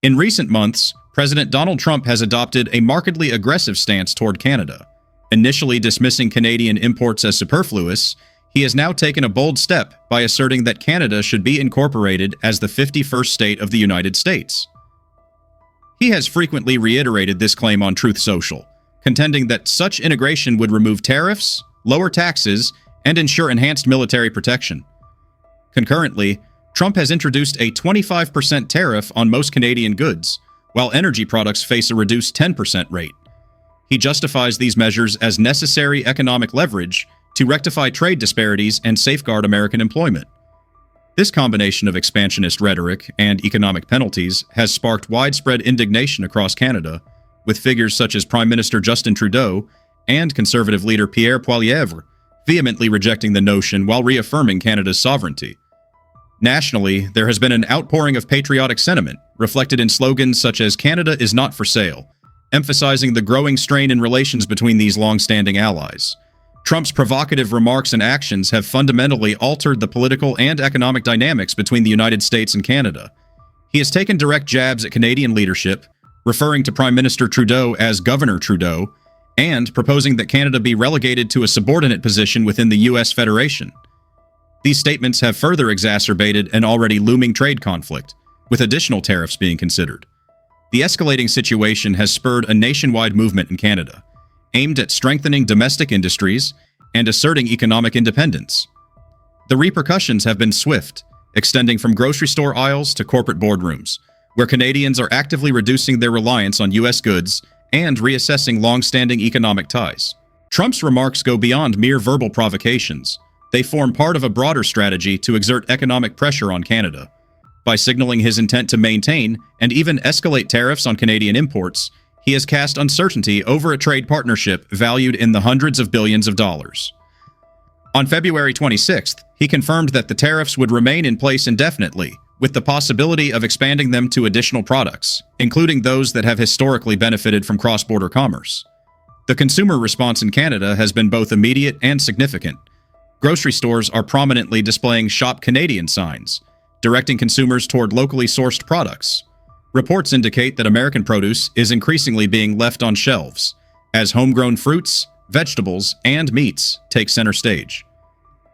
In recent months, President Donald Trump has adopted a markedly aggressive stance toward Canada. Initially dismissing Canadian imports as superfluous, he has now taken a bold step by asserting that Canada should be incorporated as the 51st state of the United States. He has frequently reiterated this claim on Truth Social, contending that such integration would remove tariffs, lower taxes, and ensure enhanced military protection. Concurrently, Trump has introduced a 25% tariff on most Canadian goods, while energy products face a reduced 10% rate. He justifies these measures as necessary economic leverage to rectify trade disparities and safeguard American employment. This combination of expansionist rhetoric and economic penalties has sparked widespread indignation across Canada, with figures such as Prime Minister Justin Trudeau and Conservative leader Pierre Poilievre vehemently rejecting the notion while reaffirming Canada's sovereignty. Nationally, there has been an outpouring of patriotic sentiment, reflected in slogans such as "Canada is not for sale," emphasizing the growing strain in relations between these long-standing allies. Trump's provocative remarks and actions have fundamentally altered the political and economic dynamics between the United States and Canada. He has taken direct jabs at Canadian leadership, referring to Prime Minister Trudeau as Governor Trudeau, and proposing that Canada be relegated to a subordinate position within the U.S. Federation. These statements have further exacerbated an already looming trade conflict, with additional tariffs being considered. The escalating situation has spurred a nationwide movement in Canada, aimed at strengthening domestic industries and asserting economic independence. The repercussions have been swift, extending from grocery store aisles to corporate boardrooms, where Canadians are actively reducing their reliance on U.S. goods and reassessing long-standing economic ties. Trump's remarks go beyond mere verbal provocations. They form part of a broader strategy to exert economic pressure on Canada. By signaling his intent to maintain and even escalate tariffs on Canadian imports, he has cast uncertainty over a trade partnership valued in the hundreds of billions of dollars. On February 26th, he confirmed that the tariffs would remain in place indefinitely, with the possibility of expanding them to additional products, including those that have historically benefited from cross-border commerce. The consumer response in Canada has been both immediate and significant. Grocery stores are prominently displaying Shop Canadian signs, directing consumers toward locally sourced products. Reports indicate that American produce is increasingly being left on shelves, as homegrown fruits, vegetables, and meats take center stage.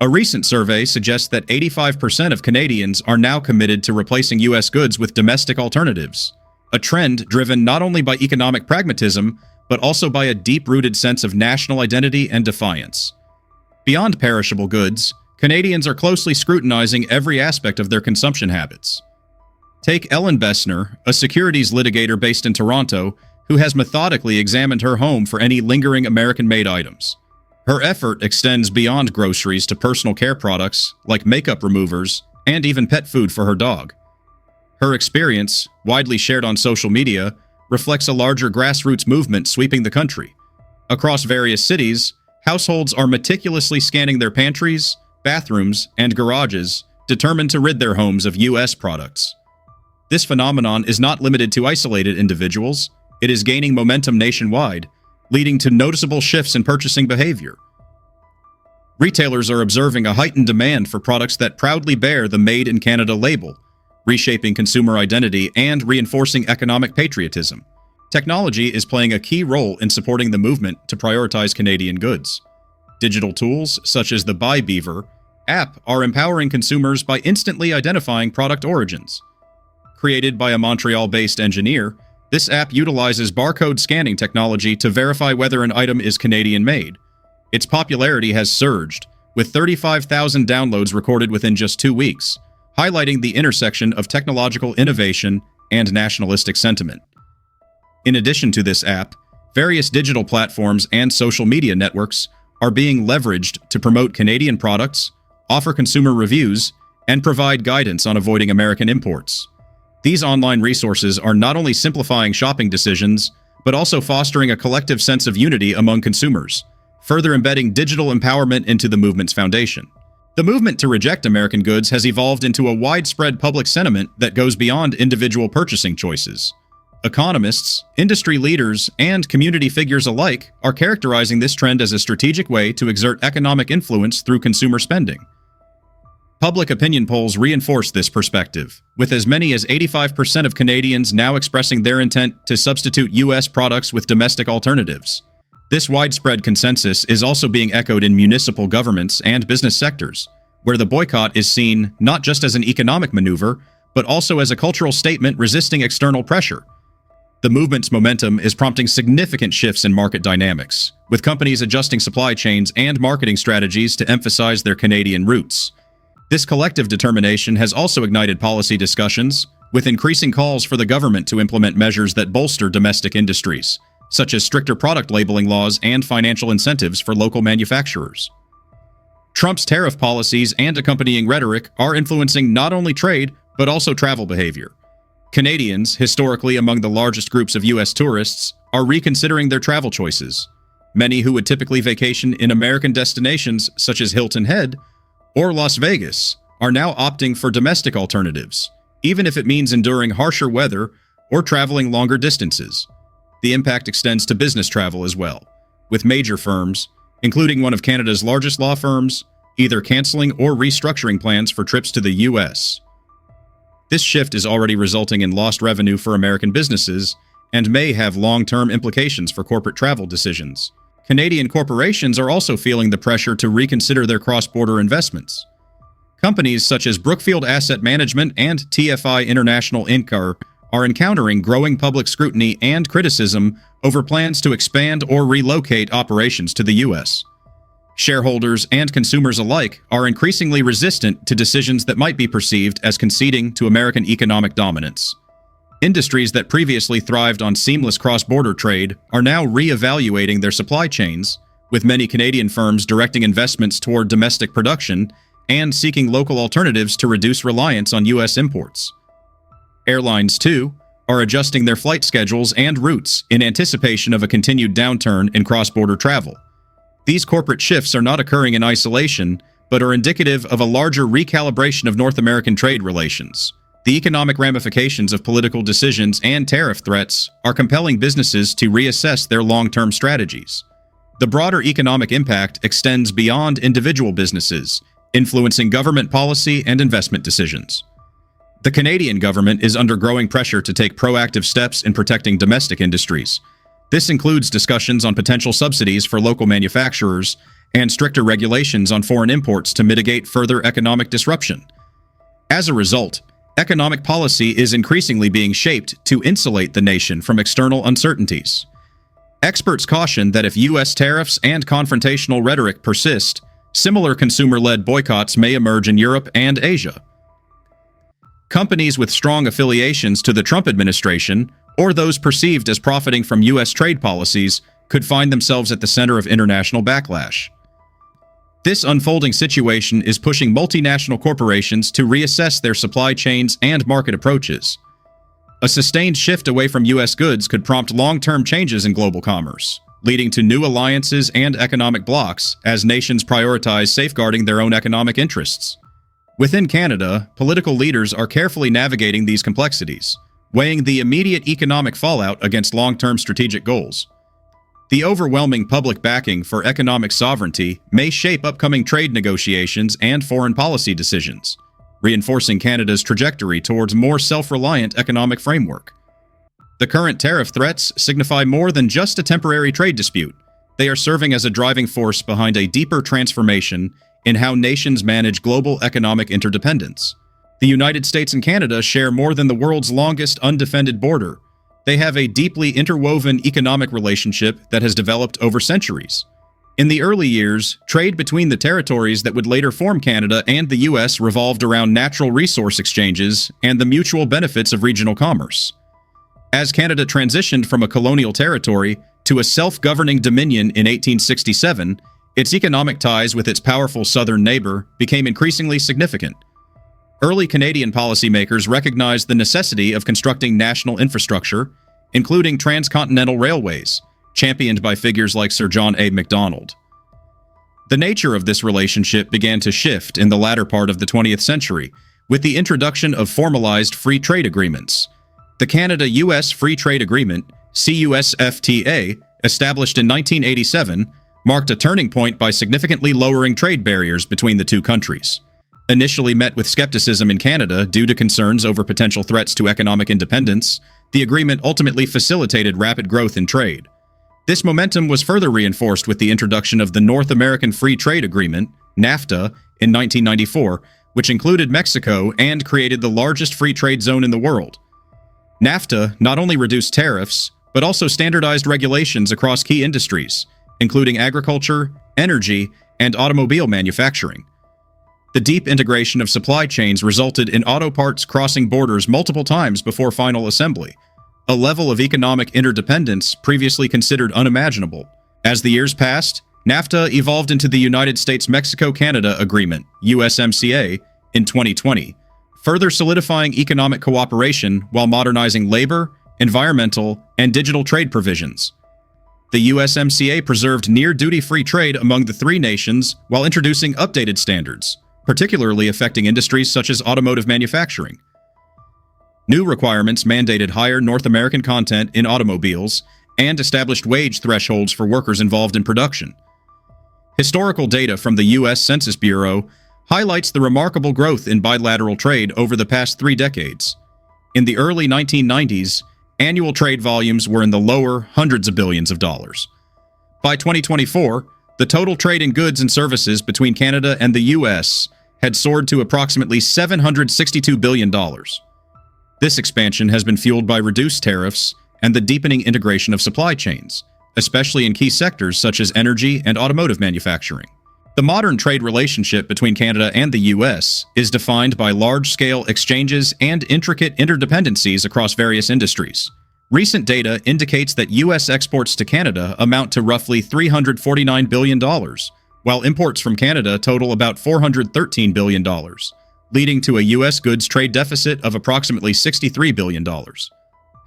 A recent survey suggests that 85% of Canadians are now committed to replacing U.S. goods with domestic alternatives, a trend driven not only by economic pragmatism, but also by a deep-rooted sense of national identity and defiance. Beyond perishable goods, Canadians are closely scrutinizing every aspect of their consumption habits. Take Ellen Bessner, a securities litigator based in Toronto, who has methodically examined her home for any lingering American-made items. Her effort extends beyond groceries to personal care products like makeup removers and even pet food for her dog. Her experience, widely shared on social media, reflects a larger grassroots movement sweeping the country. Across various cities, households are meticulously scanning their pantries, bathrooms, and garages, determined to rid their homes of U.S. products. This phenomenon is not limited to isolated individuals. It is gaining momentum nationwide, leading to noticeable shifts in purchasing behavior. Retailers are observing a heightened demand for products that proudly bear the Made in Canada label, reshaping consumer identity and reinforcing economic patriotism. Technology is playing a key role in supporting the movement to prioritize Canadian goods. Digital tools, such as the Buy Beaver app, are empowering consumers by instantly identifying product origins. Created by a Montreal-based engineer, this app utilizes barcode scanning technology to verify whether an item is Canadian-made. Its popularity has surged, with 35,000 downloads recorded within just 2 weeks, highlighting the intersection of technological innovation and nationalistic sentiment. In addition to this app, various digital platforms and social media networks are being leveraged to promote Canadian products, offer consumer reviews, and provide guidance on avoiding American imports. These online resources are not only simplifying shopping decisions, but also fostering a collective sense of unity among consumers, further embedding digital empowerment into the movement's foundation. The movement to reject American goods has evolved into a widespread public sentiment that goes beyond individual purchasing choices. Economists, industry leaders, and community figures alike are characterizing this trend as a strategic way to exert economic influence through consumer spending. Public opinion polls reinforce this perspective, with as many as 85% of Canadians now expressing their intent to substitute U.S. products with domestic alternatives. This widespread consensus is also being echoed in municipal governments and business sectors, where the boycott is seen not just as an economic maneuver, but also as a cultural statement resisting external pressure. The movement's momentum is prompting significant shifts in market dynamics, with companies adjusting supply chains and marketing strategies to emphasize their Canadian roots. This collective determination has also ignited policy discussions, with increasing calls for the government to implement measures that bolster domestic industries, such as stricter product labeling laws and financial incentives for local manufacturers. Trump's tariff policies and accompanying rhetoric are influencing not only trade, but also travel behavior. Canadians, historically among the largest groups of U.S. tourists, are reconsidering their travel choices. Many who would typically vacation in American destinations such as Hilton Head or Las Vegas are now opting for domestic alternatives, even if it means enduring harsher weather or traveling longer distances. The impact extends to business travel as well, with major firms, including one of Canada's largest law firms, either canceling or restructuring plans for trips to the U.S. This shift is already resulting in lost revenue for American businesses and may have long-term implications for corporate travel decisions. Canadian corporations are also feeling the pressure to reconsider their cross-border investments. Companies such as Brookfield Asset Management and TFI International Inc. are encountering growing public scrutiny and criticism over plans to expand or relocate operations to the U.S. Shareholders and consumers alike are increasingly resistant to decisions that might be perceived as conceding to American economic dominance. Industries that previously thrived on seamless cross-border trade are now re-evaluating their supply chains, with many Canadian firms directing investments toward domestic production and seeking local alternatives to reduce reliance on U.S. imports. Airlines, too, are adjusting their flight schedules and routes in anticipation of a continued downturn in cross-border travel. These corporate shifts are not occurring in isolation, but are indicative of a larger recalibration of North American trade relations. The economic ramifications of political decisions and tariff threats are compelling businesses to reassess their long-term strategies. The broader economic impact extends beyond individual businesses, influencing government policy and investment decisions. The Canadian government is under growing pressure to take proactive steps in protecting domestic industries. This includes discussions on potential subsidies for local manufacturers and stricter regulations on foreign imports to mitigate further economic disruption. As a result, economic policy is increasingly being shaped to insulate the nation from external uncertainties. Experts caution that if U.S. tariffs and confrontational rhetoric persist, similar consumer-led boycotts may emerge in Europe and Asia. Companies with strong affiliations to the Trump administration, or those perceived as profiting from U.S. trade policies, could find themselves at the center of international backlash. This unfolding situation is pushing multinational corporations to reassess their supply chains and market approaches. A sustained shift away from U.S. goods could prompt long-term changes in global commerce, leading to new alliances and economic blocs as nations prioritize safeguarding their own economic interests. Within Canada, political leaders are carefully navigating these complexities, weighing the immediate economic fallout against long-term strategic goals. The overwhelming public backing for economic sovereignty may shape upcoming trade negotiations and foreign policy decisions, reinforcing Canada's trajectory towards a more self-reliant economic framework. The current tariff threats signify more than just a temporary trade dispute. They are serving as a driving force behind a deeper transformation in how nations manage global economic interdependence. The United States and Canada share more than the world's longest undefended border. They have a deeply interwoven economic relationship that has developed over centuries. In the early years, trade between the territories that would later form Canada and the U.S. revolved around natural resource exchanges and the mutual benefits of regional commerce. As Canada transitioned from a colonial territory to a self-governing dominion in 1867, its economic ties with its powerful southern neighbor became increasingly significant. Early Canadian policymakers recognized the necessity of constructing national infrastructure, including transcontinental railways, championed by figures like Sir John A. Macdonald. The nature of this relationship began to shift in the latter part of the 20th century, with the introduction of formalized free trade agreements. The Canada-U.S. Free Trade Agreement, CUSFTA, established in 1987, marked a turning point by significantly lowering trade barriers between the two countries. Initially met with skepticism in Canada due to concerns over potential threats to economic independence, the agreement ultimately facilitated rapid growth in trade. This momentum was further reinforced with the introduction of the North American Free Trade Agreement, NAFTA, in 1994, which included Mexico and created the largest free trade zone in the world. NAFTA not only reduced tariffs, but also standardized regulations across key industries, including agriculture, energy, and automobile manufacturing. The deep integration of supply chains resulted in auto parts crossing borders multiple times before final assembly, a level of economic interdependence previously considered unimaginable. As the years passed, NAFTA evolved into the United States-Mexico-Canada Agreement, USMCA, in 2020, further solidifying economic cooperation while modernizing labor, environmental, and digital trade provisions. The USMCA preserved near-duty-free trade among the three nations while introducing updated standards, particularly affecting industries such as automotive manufacturing. New requirements mandated higher North American content in automobiles and established wage thresholds for workers involved in production. Historical data from the U.S. Census Bureau highlights the remarkable growth in bilateral trade over the past 3 decades. In the early 1990s, annual trade volumes were in the lower hundreds of billions of dollars. By 2024, the total trade in goods and services between Canada and the U.S. had soared to approximately $762 billion. This expansion has been fueled by reduced tariffs and the deepening integration of supply chains, especially in key sectors such as energy and automotive manufacturing. The modern trade relationship between Canada and the U.S. is defined by large-scale exchanges and intricate interdependencies across various industries. Recent data indicates that U.S. exports to Canada amount to roughly $349 billion, while imports from Canada total about $413 billion, leading to a U.S. goods trade deficit of approximately $63 billion.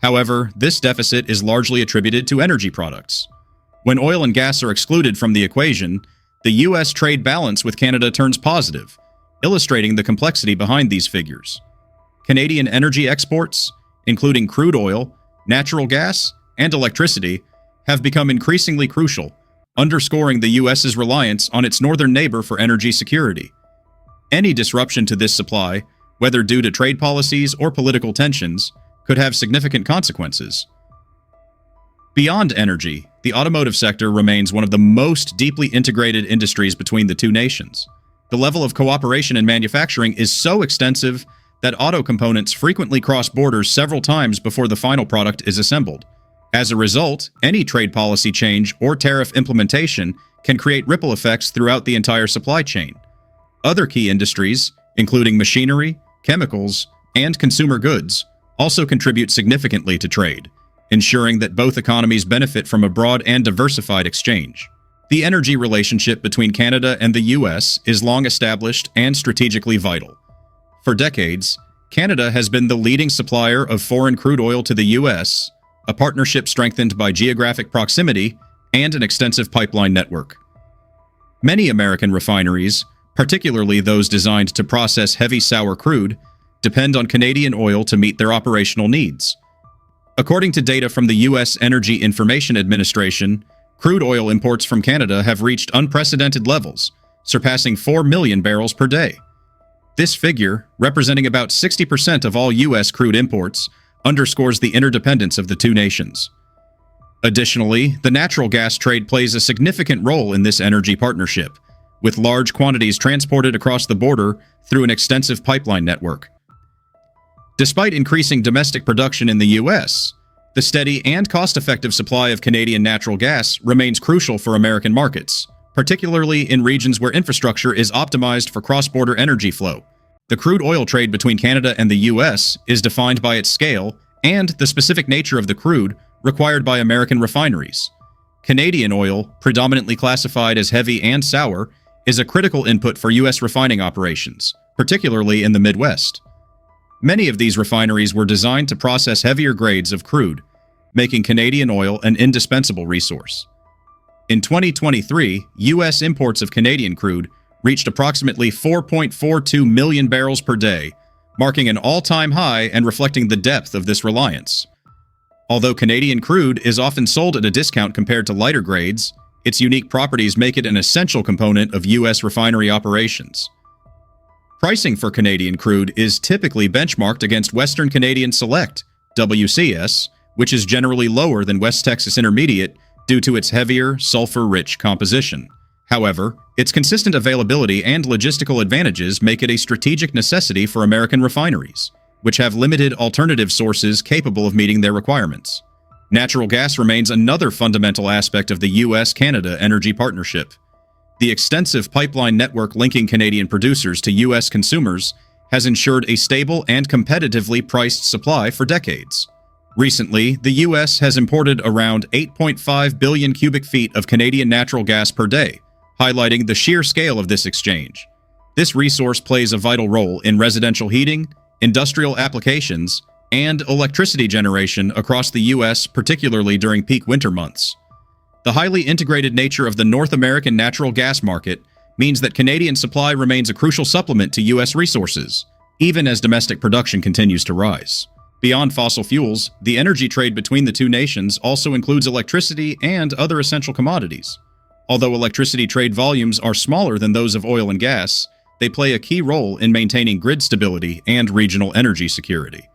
However, this deficit is largely attributed to energy products. When oil and gas are excluded from the equation, the U.S. trade balance with Canada turns positive, illustrating the complexity behind these figures. Canadian energy exports, including crude oil, natural gas, and electricity, have become increasingly crucial, underscoring the U.S.'s reliance on its northern neighbor for energy security. Any disruption to this supply, whether due to trade policies or political tensions, could have significant consequences. Beyond energy, the automotive sector remains one of the most deeply integrated industries between the two nations. The level of cooperation in manufacturing is so extensive that auto components frequently cross borders several times before the final product is assembled. As a result, any trade policy change or tariff implementation can create ripple effects throughout the entire supply chain. Other key industries, including machinery, chemicals, and consumer goods, also contribute significantly to trade, ensuring that both economies benefit from a broad and diversified exchange. The energy relationship between Canada and the U.S. is long established and strategically vital. For decades, Canada has been the leading supplier of foreign crude oil to the U.S., a partnership strengthened by geographic proximity and an extensive pipeline network. Many American refineries, particularly those designed to process heavy sour crude, depend on Canadian oil to meet their operational needs. According to data from the U.S. Energy Information Administration, crude oil imports from Canada have reached unprecedented levels, surpassing 4 million barrels per day. This figure, representing about 60% of all U.S. crude imports, underscores the interdependence of the two nations. Additionally, the natural gas trade plays a significant role in this energy partnership, with large quantities transported across the border through an extensive pipeline network. Despite increasing domestic production in the U.S., the steady and cost-effective supply of Canadian natural gas remains crucial for American markets, particularly in regions where infrastructure is optimized for cross-border energy flow. The crude oil trade between Canada and the U.S. is defined by its scale and the specific nature of the crude required by American refineries. Canadian oil, predominantly classified as heavy and sour, is a critical input for U.S. refining operations, particularly in the Midwest. Many of these refineries were designed to process heavier grades of crude, making Canadian oil an indispensable resource. In 2023, U.S. imports of Canadian crude reached approximately 4.42 million barrels per day, marking an all-time high and reflecting the depth of this reliance. Although Canadian crude is often sold at a discount compared to lighter grades, its unique properties make it an essential component of U.S. refinery operations. Pricing for Canadian crude is typically benchmarked against Western Canadian Select, WCS, which is generally lower than West Texas Intermediate due to its heavier, sulfur-rich composition. However, its consistent availability and logistical advantages make it a strategic necessity for American refineries, which have limited alternative sources capable of meeting their requirements. Natural gas remains another fundamental aspect of the U.S. Canada energy partnership. The extensive pipeline network linking Canadian producers to U.S. consumers has ensured a stable and competitively priced supply for decades. Recently, the U.S. has imported around 8.5 billion cubic feet of Canadian natural gas per day, highlighting the sheer scale of this exchange. This resource plays a vital role in residential heating, industrial applications, and electricity generation across the U.S., particularly during peak winter months. The highly integrated nature of the North American natural gas market means that Canadian supply remains a crucial supplement to U.S. resources, even as domestic production continues to rise. Beyond fossil fuels, the energy trade between the two nations also includes electricity and other essential commodities. Although electricity trade volumes are smaller than those of oil and gas, they play a key role in maintaining grid stability and regional energy security.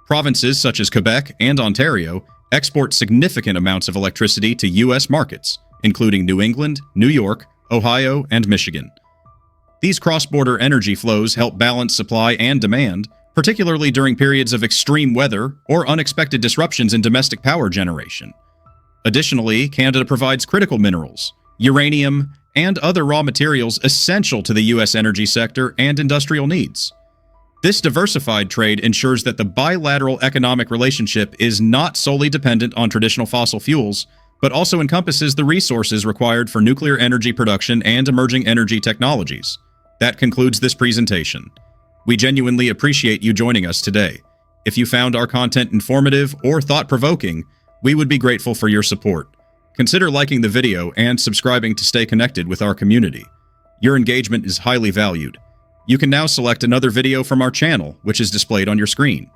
Provinces such as Quebec and Ontario export significant amounts of electricity to U.S. markets, including New England, New York, Ohio, and Michigan. These cross-border energy flows help balance supply and demand, particularly during periods of extreme weather or unexpected disruptions in domestic power generation. Additionally, Canada provides critical minerals, uranium, and other raw materials essential to the U.S. energy sector and industrial needs. This diversified trade ensures that the bilateral economic relationship is not solely dependent on traditional fossil fuels, but also encompasses the resources required for nuclear energy production and emerging energy technologies. That concludes this presentation. We genuinely appreciate you joining us today. If you found our content informative or thought-provoking, we would be grateful for your support. Consider liking the video and subscribing to stay connected with our community. Your engagement is highly valued. You can now select another video from our channel, which is displayed on your screen.